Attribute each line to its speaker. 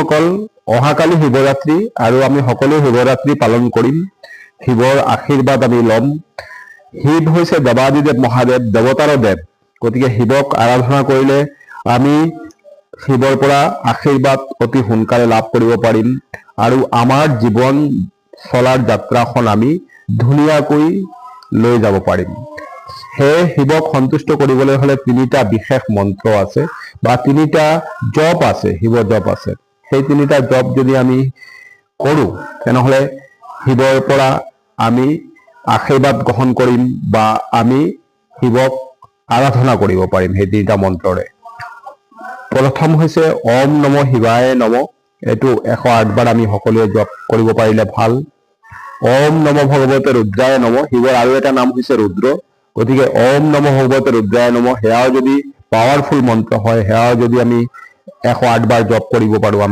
Speaker 1: বন্ধুসকল, অহাকালি শিৱৰাত্ৰি আৰু আমি সকলোৱে শিৱৰাত্ৰি পালন কৰিম। শিৱৰ আশীৰ্বাদ আমি ল'ম। শিৱ হৈছে দেৱাদিদেৱ মহাদেৱ, দেৱতাৰো দেৱ। গতিকে শিৱক আৰাধনা কৰিলে আমি শিৱৰ পৰা আশীৰ্বাদ অতি সোনকালে লাভ কৰিব পাৰিম আৰু আমাৰ জীৱন চলাৰ যাত্ৰাখন আমি ধুনীয়াকৈ লৈ যাব পাৰিম। সেয়ে শিৱক সন্তুষ্ট কৰিবলৈ হলে তিনিটা বিশেষ মন্ত্ৰ আছে বা তিনিটা জপ আছে, শিৱ জপ আছে। সেই তিনিটা জপ যদি আমি কৰো তেনেহলে শিৱৰ পৰা আমি আশীৰ্বাদ গ্ৰহণ কৰিম বা আমি শিৱক আৰাধনা কৰিব পাৰিম সেই তিনিটা মন্ত্ৰৰে। প্ৰথম হৈছে ওম নম শিৱায় নম। এইটো 108 বাৰ আমি সকলোৱে জপ কৰিব পাৰিলে ভাল। ওম নম ভগৱতে ৰুদ্ৰায় নম। শিৱৰ আৰু এটা নাম হৈছে ৰুদ্ৰ। গতিকে ওম নম ভগৱতে ৰুদ্ৰায় নম, সেয়াও যদি পাৱাৰফুল মন্ত্ৰ হয়, সেয়াও যদি আমি 108 বাৰ জপ কৰিব পাৰো